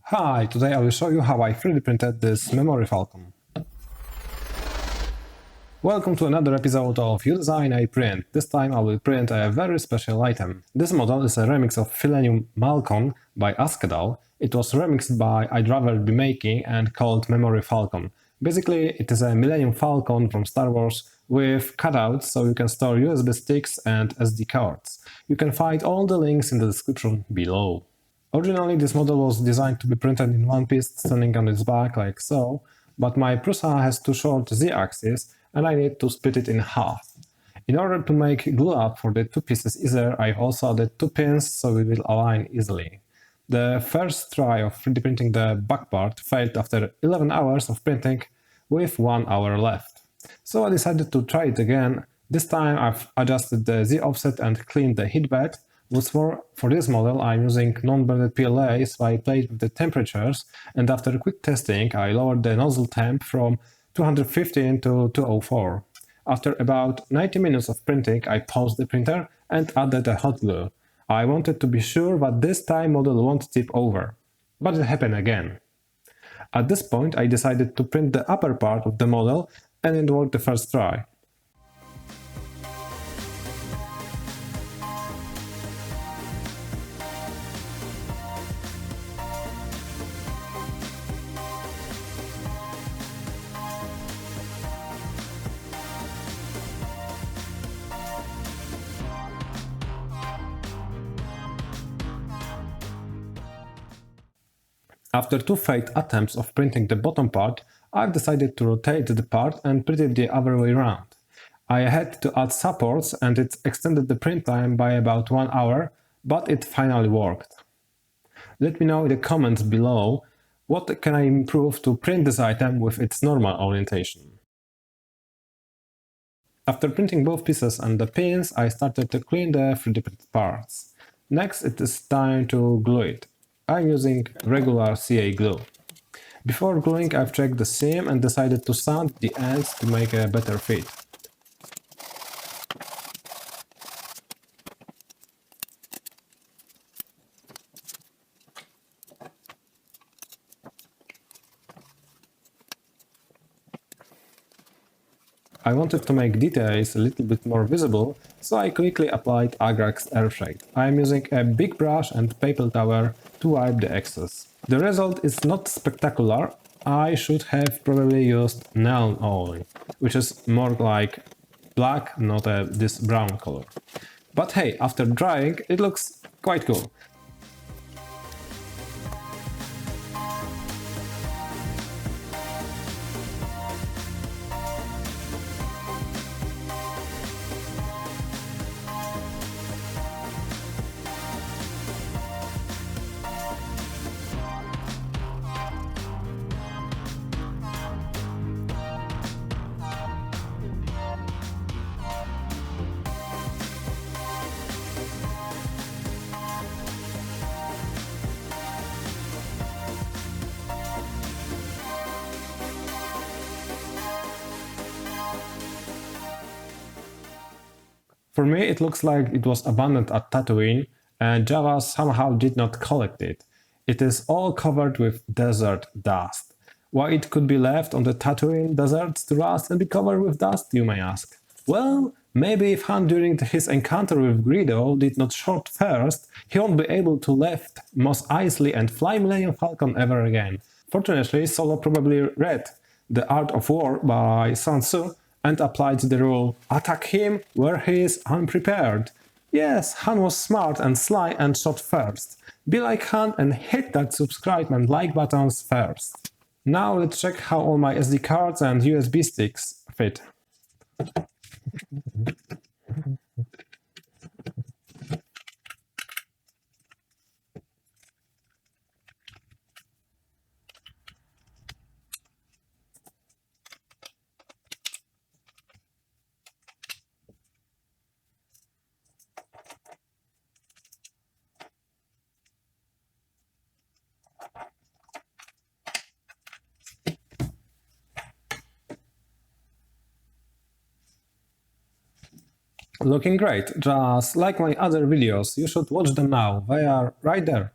Hi, today I will show you how I 3D printed this memory Falcon. Welcome to another episode of You Design, I Print. This time I will print a very special item. This model is a remix of Fillenium Malcon by aaskedall. It was remixed by IdRatherBeMaking and called Memory Falcon. Basically, it is a Millennium Falcon from Star Wars with cutouts so you can store USB sticks and SD cards. You can find all the links in the description below. Originally, this model was designed to be printed in one piece standing on its back like so, but my Prusa has too short Z-axis and I need to split it in half. In order to make glue up for the two pieces easier, I also added two pins so it will align easily. The first try of 3D printing the back part failed after 11 hours of printing with 1 hour left. So I decided to try it again. This time I've adjusted the Z offset and cleaned the heat bed. For this model I'm using non-bonded PLA, so I played with the temperatures, and after quick testing I lowered the nozzle temp from 215 to 204. After about 90 minutes of printing I paused the printer and added a hot glue. I wanted to be sure that this time model won't tip over. But it happened again. At this point I decided to print the upper part of the model, and it worked the first try. After two failed attempts of printing the bottom part, I've decided to rotate the part and print it the other way around. I had to add supports and it extended the print time by about 1 hour, but it finally worked. Let me know in the comments below what can I improve to print this item with its normal orientation. After printing both pieces and the pins, I started to clean the 3D printed parts. Next it is time to glue it. I'm using regular CA glue. Before gluing I've checked the seam and decided to sand the ends to make a better fit. I wanted to make details a little bit more visible, so I quickly applied Agrax Airshade. I am using a big brush and paper towel to wipe the excess. The result is not spectacular. I should have probably used neon oil, which is more like black, not this brown color. But hey, after drying, it looks quite cool. For me, it looks like it was abandoned at Tatooine and Java somehow did not collect it. It is all covered with desert dust. Why it could be left on the Tatooine deserts to rust and be covered with dust, you may ask? Well, maybe if Han during his encounter with Greedo did not shoot first, he won't be able to lift Mos Eisley and fly Millennium Falcon ever again. Fortunately, Solo probably read The Art of War by Sun Tzu and applied the rule, attack him where he is unprepared. Yes, Han was smart and sly and shot first. Be like Han and hit that subscribe and like buttons first. Now let's check how all my SD cards and USB sticks fit. Looking great, just like my other videos, you should watch them now, they are right there.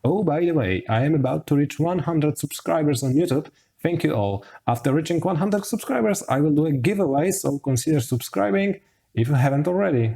Oh, Oh, by the way, I am about to reach 100 subscribers on YouTube. Thank you all. After reaching 100 subscribers, I will do a giveaway, so consider subscribing if you haven't already.